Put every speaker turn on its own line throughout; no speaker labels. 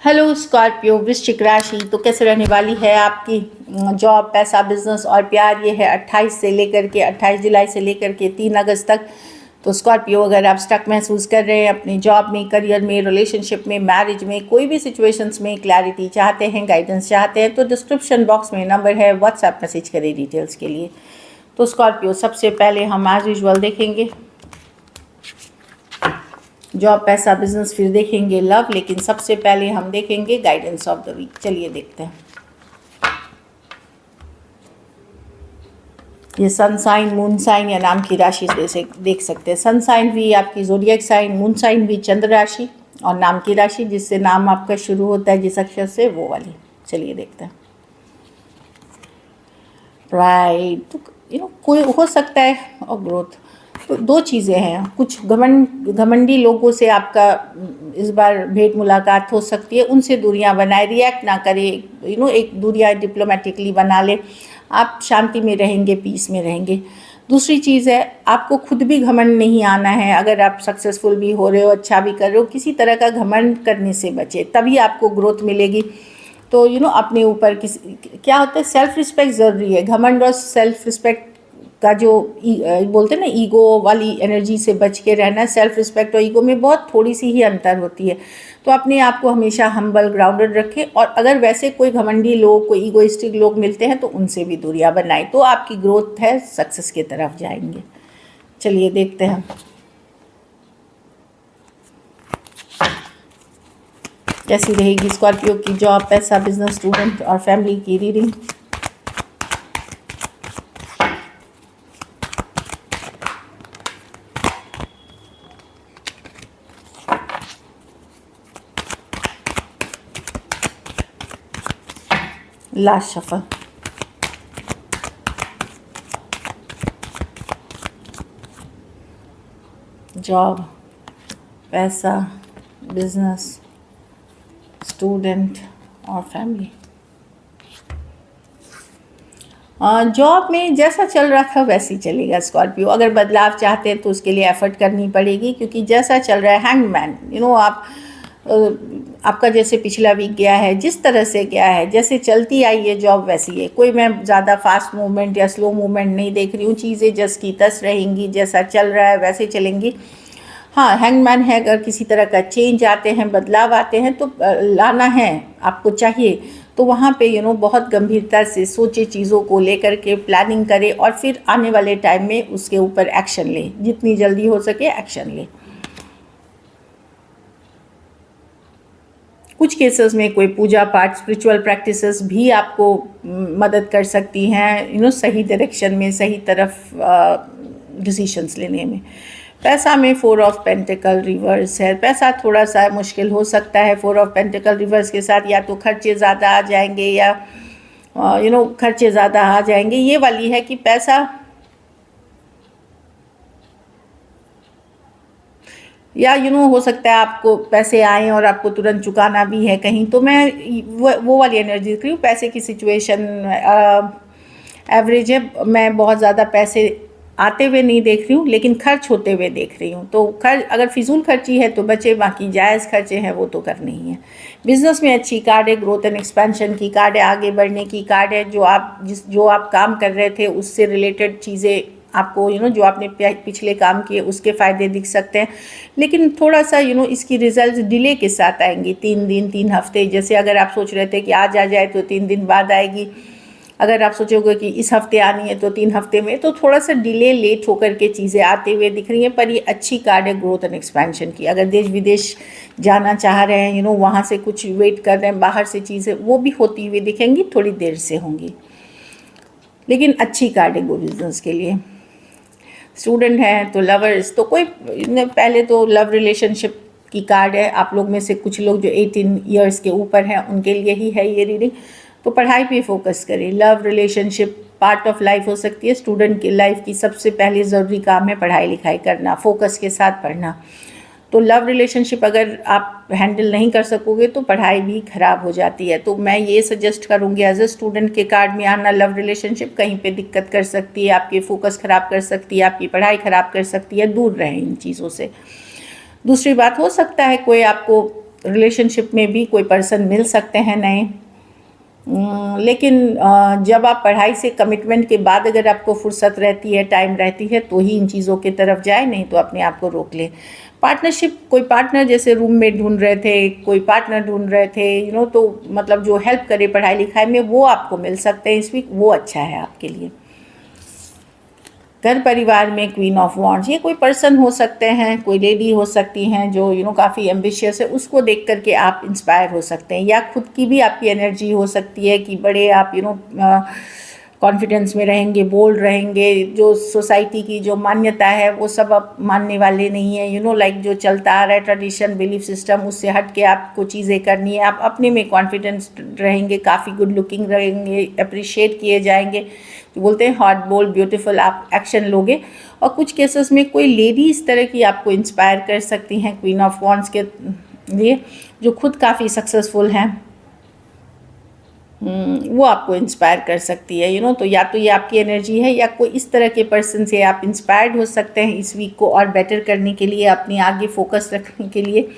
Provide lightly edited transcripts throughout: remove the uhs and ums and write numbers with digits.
Hello Scorpio वृश्चिक राशि, तो कैसे रहने वाली है आपकी जॉब, पैसा, बिजनेस और प्यार। ये है 28 जुलाई से लेकर के 3 अगस्त तक। तो स्कॉर्पियो, अगर आप स्टक महसूस कर रहे हैं अपनी जॉब में, करियर में, रिलेशनशिप में, मैरिज में, कोई भी सिचुएशंस में क्लैरिटी चाहते हैं, गाइडेंस चाहते हैं, तो डिस्क्रिप्शन बॉक्स में नंबर है, व्हाट्सएप मैसेज करें डिटेल्स के लिए। तो स्कॉर्पियो, सबसे पहले हम एज यूजुअल देखेंगे जॉब, पैसा, बिजनेस, फिर देखेंगे लव, लेकिन सबसे पहले हम देखेंगे गाइडेंस ऑफ द वीक। चलिए देखते हैं। ये सन साइन, मून साइन या नाम की राशि से देख सकते हैं। सन साइन भी आपकी ज़ोडिएक साइन, मून साइन भी चंद्र राशि, और नाम की राशि जिससे नाम आपका शुरू होता है जिस अक्षर से, वो वाली। चलिए देखते हैं। प्राइड, तो कोई हो सकता है, और ग्रोथ। तो दो चीज़ें हैं, कुछ घमंडी लोगों से आपका इस बार भेंट मुलाकात हो सकती है, उनसे दूरियां बनाए, रिएक्ट ना करें, एक दूरियां डिप्लोमेटिकली बना ले, आप शांति में रहेंगे, पीस में रहेंगे। दूसरी चीज़ है, आपको खुद भी घमंड नहीं आना है। अगर आप सक्सेसफुल भी हो रहे हो, अच्छा भी कर रहे हो, किसी तरह का घमंड करने से बचे, तभी आपको ग्रोथ मिलेगी। तो अपने ऊपर क्या होता है, सेल्फ रिस्पेक्ट ज़रूरी है। घमंड और सेल्फ रिस्पेक्ट का जो बोलते हैं ना, ईगो वाली एनर्जी से बच के रहना। सेल्फ रिस्पेक्ट और ईगो में बहुत थोड़ी सी ही अंतर होती है। तो अपने आप को हमेशा हम्बल, ग्राउंडेड रखें, और अगर वैसे कोई घमंडी लोग, कोई ईगोइस्टिक लोग मिलते हैं तो उनसे भी दूरियां बनाएं, तो आपकी ग्रोथ है, सक्सेस की तरफ जाएंगे। चलिए देखते हैं कैसी रहेगी स्कॉर्पियो की जॉब, पैसा, बिजनेस, स्टूडेंट और फैमिली की रीडिंग। Last shuffle. जॉब, पैसा, बिजनेस, स्टूडेंट और फैमिली। जॉब में जैसा चल रहा था वैसे ही चलेगा स्कॉर्पियो। अगर बदलाव चाहते हैं तो उसके लिए एफर्ट करनी पड़ेगी, क्योंकि जैसा चल रहा है, हैंगमैन, आप आपका जैसे पिछला वीक गया है, जिस तरह से गया है, जैसे चलती आई है जॉब वैसी है। कोई मैं ज़्यादा फास्ट मूवमेंट या स्लो मूवमेंट नहीं देख रही हूँ। चीज़ें जस की तस रहेंगी, जैसा चल रहा है वैसे चलेंगी। हाँ, हैंगमैन है, अगर किसी तरह का चेंज आते हैं, बदलाव आते हैं, तो लाना है आपको चाहिए, तो वहाँ पे बहुत गंभीरता से सोचे, चीज़ों को लेकर के प्लानिंग करें, और फिर आने वाले टाइम में उसके ऊपर एक्शन लें, जितनी जल्दी हो सके एक्शन लें। कुछ केसेस में कोई पूजा पाठ, स्पिरिचुअल प्रैक्टिसेस भी आपको मदद कर सकती हैं, सही डायरेक्शन में, सही तरफ डिसीशंस लेने में। पैसा में 4 ऑफ पेंटिकल रिवर्स है। पैसा थोड़ा सा मुश्किल हो सकता है 4 ऑफ पेंटिकल रिवर्स के साथ, या तो खर्चे ज़्यादा आ जाएंगे, या खर्चे ज़्यादा आ जाएंगे। ये वाली है कि पैसा या हो सकता है आपको पैसे आए और आपको तुरंत चुकाना भी है कहीं, तो मैं वो वाली एनर्जी देख रही हूँ। पैसे की सिचुएशन एवरेज है। मैं बहुत ज़्यादा पैसे आते हुए नहीं देख रही हूँ, लेकिन खर्च होते हुए देख रही हूँ। तो अगर फिजूल खर्ची है तो बचे, बाकी जायज़ खर्चे हैं वो तो करने ही है। बिजनेस में अच्छी कार्ड है, ग्रोथ एंड एक्सपेंशन की कार्ड है, आगे बढ़ने की कार्ड है। जो आप काम कर रहे थे उससे रिलेटेड चीज़ें आपको जो आपने पिछले काम किए उसके फ़ायदे दिख सकते हैं, लेकिन थोड़ा सा इसकी रिजल्ट डिले के साथ आएंगी। 3 दिन, 3 हफ्ते। जैसे अगर आप सोच रहे थे कि आज आ जाए तो 3 दिन बाद आएगी। अगर आप सोचोगे कि इस हफ्ते आनी है तो 3 हफ्ते में, तो थोड़ा सा डिले, लेट होकर के चीज़ें आते हुए दिख रही हैं। पर ये अच्छी कार्ड है ग्रोथ एंड एक्सपेंशन की। अगर देश विदेश जाना चाह रहे हैं, वहाँ से कुछ वेट कर रहे हैं, बाहर से चीज़ें, वो भी होती हुई दिखेंगी, थोड़ी देर से होंगी, लेकिन अच्छी कार्ड है गो बिजनेस के लिए। स्टूडेंट हैं तो लवर्स, तो कोई पहले तो लव रिलेशनशिप की कार्ड है। आप लोग में से कुछ लोग जो 18 ईयर्स के ऊपर हैं उनके लिए ही है ये रीडिंग। तो पढ़ाई पे फोकस करें। Love relationship part of life हो सकती है। स्टूडेंट की लाइफ की सबसे पहले ज़रूरी काम है पढ़ाई लिखाई करना, फोकस के साथ पढ़ना। तो लव रिलेशनशिप अगर आप हैंडल नहीं कर सकोगे तो पढ़ाई भी ख़राब हो जाती है। तो मैं ये सजेस्ट करूँगी, एज ए स्टूडेंट के कार्ड में आना लव रिलेशनशिप कहीं पे दिक्कत कर सकती है, आपके फोकस ख़राब कर सकती है, आपकी पढ़ाई ख़राब कर सकती है। दूर रहें इन चीज़ों से। दूसरी बात, हो सकता है कोई आपको रिलेशनशिप में भी कोई पर्सन मिल सकते हैं नए। लेकिन जब आप पढ़ाई से कमिटमेंट के बाद अगर आपको फुर्सत रहती है, टाइम रहती है, तो ही इन चीज़ों की तरफ जाए, नहीं तो अपने आप को रोक लें। पार्टनरशिप, कोई पार्टनर जैसे रूममेट ढूंढ रहे थे, कोई पार्टनर ढूंढ रहे थे, तो मतलब जो हेल्प करे पढ़ाई लिखाई में, वो आपको मिल सकते हैं इस वीक, वो अच्छा है आपके लिए। घर परिवार में क्वीन ऑफ वॉन्ड्स, ये कोई पर्सन हो सकते हैं, कोई लेडी हो सकती हैं जो काफ़ी एम्बिशियस है, उसको देख करके आप इंस्पायर हो सकते हैं, या खुद की भी आपकी एनर्जी हो सकती है कि बड़े आप कॉन्फिडेंस में रहेंगे, बोल्ड रहेंगे। जो सोसाइटी की जो मान्यता है वो सब आप मानने वाले नहीं है, लाइक जो चलता आ रहा है ट्रेडिशन, बिलीफ सिस्टम, उससे हट के आपको चीज़ें करनी है। आप अपने में कॉन्फिडेंस रहेंगे, काफ़ी गुड लुकिंग रहेंगे, अप्रिशिएट किए जाएंगे, जो बोलते हैं हॉट बोल्ड ब्यूटीफुल, आप एक्शन लोगे। और कुछ केसेस में कोई लेडी इस तरह की आपको इंस्पायर कर सकती हैं क्वीन ऑफ वॉन्ड्स के लिए, जो खुद काफ़ी सक्सेसफुल हैं, वो आपको इंस्पायर कर सकती है, तो या तो ये आपकी एनर्जी है, या कोई इस तरह के पर्सन से आप इंस्पायर्ड हो सकते हैं इस वीक को और बेटर करने के लिए, अपने आगे फोकस रखने के लिए।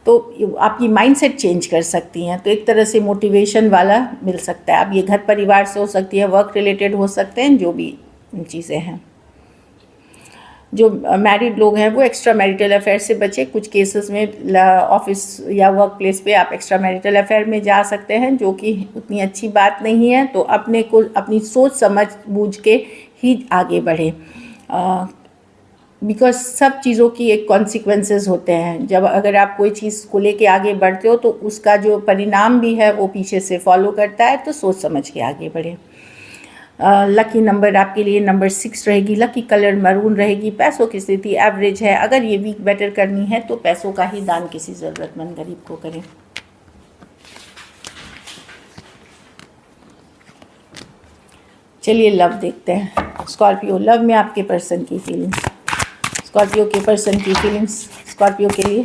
तो आपकी माइंडसेट चेंज कर सकती हैं, तो एक तरह से मोटिवेशन वाला मिल सकता है। अब ये घर परिवार से हो सकती है, वर्क रिलेटेड हो सकते हैं, जो भी चीज़ें हैं। जो मैरिड लोग हैं वो एक्स्ट्रा मैरिटल अफेयर से बचे। कुछ केसेस में ऑफिस या वर्क प्लेस पे आप एक्स्ट्रा मैरिटल अफेयर में जा सकते हैं, जो कि उतनी अच्छी बात नहीं है। तो अपने को अपनी सोच समझ बूझ के ही आगे बढ़े, बिकॉज सब चीज़ों की एक कॉन्सिक्वेंसेस होते हैं। जब अगर आप कोई चीज़ को लेके आगे बढ़ते हो तो उसका जो परिणाम भी है वो पीछे से फॉलो करता है, तो सोच समझ के आगे बढ़े। लकी नंबर आपके लिए नंबर 6 रहेगी। लकी कलर मरून रहेगी। पैसों की स्थिति एवरेज है। अगर ये वीक बेटर करनी है तो पैसों का ही दान किसी ज़रूरतमंद गरीब को करें। चलिए लव देखते हैं। स्कॉर्पियो, लव में आपके पर्सन की फीलिंग्स, स्कॉर्पियो के पर्सन की फीलिंग्स स्कॉर्पियो के लिए।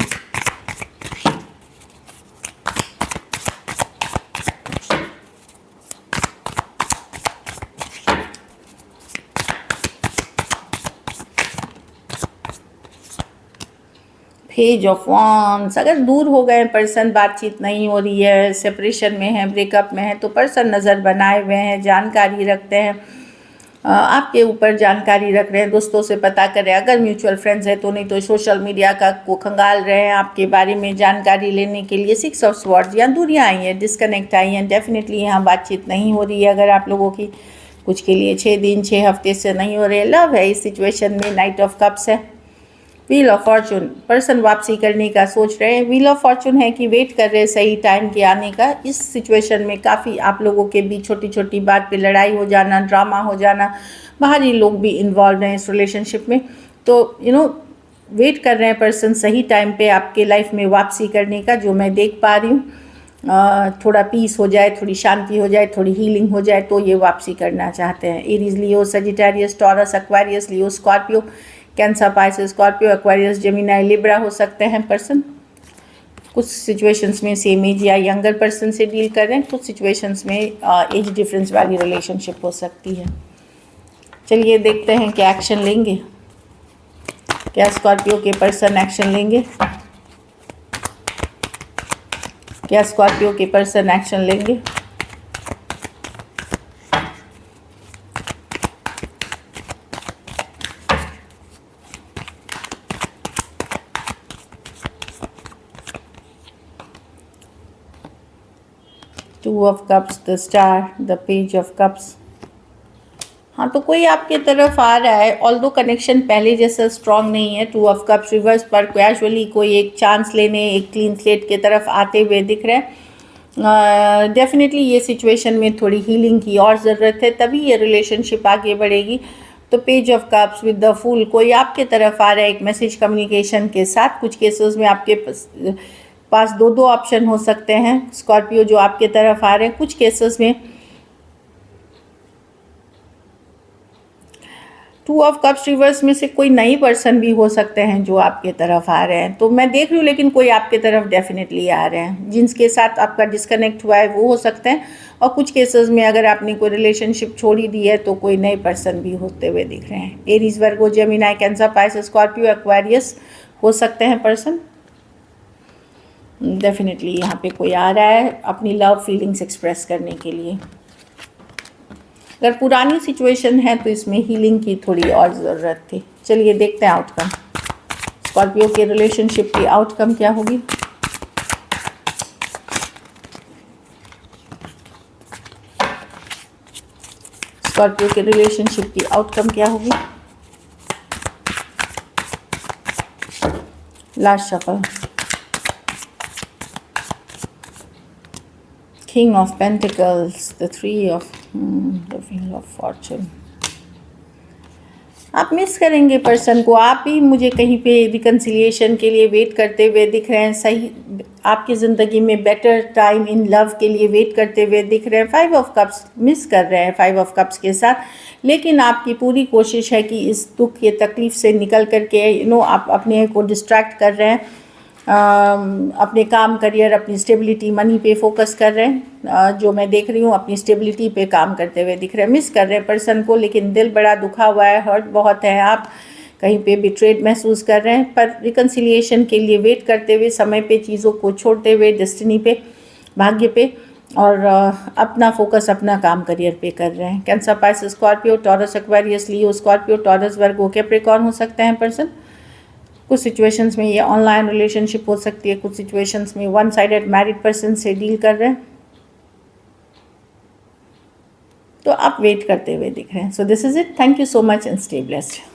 पेज ऑफ वॉन्ड्स, अगर दूर हो गए पर्सन, बातचीत नहीं हो रही है, सेपरेशन में है, ब्रेकअप में है, तो पर्सन नज़र बनाए हुए हैं, जानकारी रखते हैं, आपके ऊपर जानकारी रख रहे हैं, दोस्तों से पता करें। अगर म्यूचुअल फ्रेंड्स है तो, नहीं तो सोशल मीडिया का को खंगाल रहे हैं आपके बारे में जानकारी लेने के लिए। 6 ऑफ स्वॉर्ड्स, यहाँ दूरियाँ आई हैं, डिस्कनेक्ट आई हैं, डेफिनेटली यहाँ बातचीत नहीं हो रही है अगर आप लोगों की। कुछ के लिए 6 दिन 6 हफ्ते से नहीं हो रहे। लव है इस सिचुएशन में। नाइट ऑफ कप्स है। व्हील ऑफ फॉर्चून, पर्सन वापसी करने का सोच रहे हैं। व्हील ऑफ फॉर्चून है कि वेट कर रहे हैं सही टाइम के आने का। इस सिचुएशन में काफ़ी आप लोगों के बीच छोटी छोटी बात पे लड़ाई हो जाना, ड्रामा हो जाना, बाहरी लोग भी इन्वॉल्व हैं इस रिलेशनशिप में। तो वेट कर रहे हैं पर्सन सही टाइम पे आपके लाइफ में वापसी करने का, जो मैं देख पा रही हूँ। थोड़ा पीस हो जाए, थोड़ी शांति हो जाए, थोड़ी हीलिंग हो जाए, तो ये वापसी करना चाहते हैं। Aries, Leo, Sagittarius, Taurus, Aquarius, Leo, Scorpio, Cancer, Pisces, Scorpio, Aquarius, Gemini, Libra हो सकते हैं पर्सन। कुछ सिचुएशंस में सेम एज या यंगर पर्सन से डील कर रहे हैं, कुछ सिचुएशंस में एज डिफरेंस वाली रिलेशनशिप हो सकती है। चलिए देखते हैं क्या एक्शन लेंगे, क्या स्कॉर्पियो के पर्सन एक्शन लेंगे, क्या स्कॉर्पियो के पर्सन एक्शन लेंगे। Two of cups, the star, the page of cups. हाँ, तो कोई आपके तरफ आ रहा है, ऑल्दो कनेक्शन पहले जैसा स्ट्रांग नहीं है। टू ऑफ कप्स रिवर्स पर कैजुअली कोई एक चांस लेने, एक क्लीन स्लेट की तरफ आते हुए दिख रहे हैं। डेफिनेटली ये सिचुएशन में थोड़ी हीलिंग की और ज़रूरत है, तभी ये रिलेशनशिप आगे बढ़ेगी। तो page of cups with the fool, कोई आपके तरफ आ रहा है एक मैसेज कम्युनिकेशन के साथ। कुछ केसेस में आपके पास 2 ऑप्शन हो सकते हैं स्कॉर्पियो जो आपके तरफ आ रहे हैं। कुछ केसेस में 2 ऑफ कप्स रिवर्स में से कोई नई पर्सन भी हो सकते हैं जो आपके तरफ आ रहे हैं। तो मैं देख रही हूँ, लेकिन कोई आपके तरफ डेफिनेटली आ रहे हैं। जिनके साथ आपका डिस्कनेक्ट हुआ है वो हो सकते हैं। और कुछ केसेस में अगर आपने कोई रिलेशनशिप छोड़ी दी है तो कोई नए पर्सन भी होते हुए दिख रहे हैं। Aries, Virgo, Gemini, Cancer, Pisces, Scorpio, Aquarius हो सकते हैं पर्सन। डेफिनेटली यहाँ पे कोई आ रहा है अपनी लव फीलिंग्स एक्सप्रेस करने के लिए। अगर पुरानी सिचुएशन है तो इसमें हीलिंग की थोड़ी और ज़रूरत थी। चलिए देखते हैं आउटकम। स्कॉर्पियो के रिलेशनशिप की आउटकम क्या होगी। स्कॉर्पियो के रिलेशनशिप की आउटकम क्या होगी। Last shuffle, King of Pentacles, the Three of the Wheel of Fortune। आप मिस करेंगे पर्सन को, आप ही मुझे कहीं पे रिकन्सिलिएशन के लिए वेट करते हुए दिख रहे हैं। सही, आपकी ज़िंदगी में बेटर टाइम इन लव के लिए वेट करते हुए दिख रहे हैं। 5 ऑफ कप्स मिस कर रहे हैं 5 ऑफ कप्स के साथ, लेकिन आपकी पूरी कोशिश है कि इस दुख या तकलीफ़ से निकल करके आप अपने को डिस्ट्रैक्ट कर रहे हैं। अपने काम, करियर, अपनी स्टेबिलिटी, मनी पे फोकस कर रहे हैं। जो मैं देख रही हूँ अपनी स्टेबिलिटी पे काम करते हुए दिख रहे हैं। मिस कर रहे हैं पर्सन को, लेकिन दिल बड़ा दुखा हुआ है, हर्ट बहुत है, आप कहीं पे बिट्रेड महसूस कर रहे हैं। पर रिकन्सिलिएशन के लिए वेट करते हुए, समय पे चीज़ों को छोड़ते हुए, डेस्टिनी पे, भाग्य पे, और अपना फोकस अपना काम, करियर पे कर रहे हैं। Cancer, Pisces, Scorpio, Taurus, Aquarius, Leo, Scorpio, Taurus, Virgo, Capricorn हो सकते हैं पर्सन। कुछ सिचुएशंस में ये ऑनलाइन रिलेशनशिप हो सकती है, कुछ सिचुएशंस में वन साइडेड मैरिड पर्सन से डील कर रहे हैं, तो आप वेट करते हुए दिख रहे हैं। So this is it. Thank you so much and stay blessed.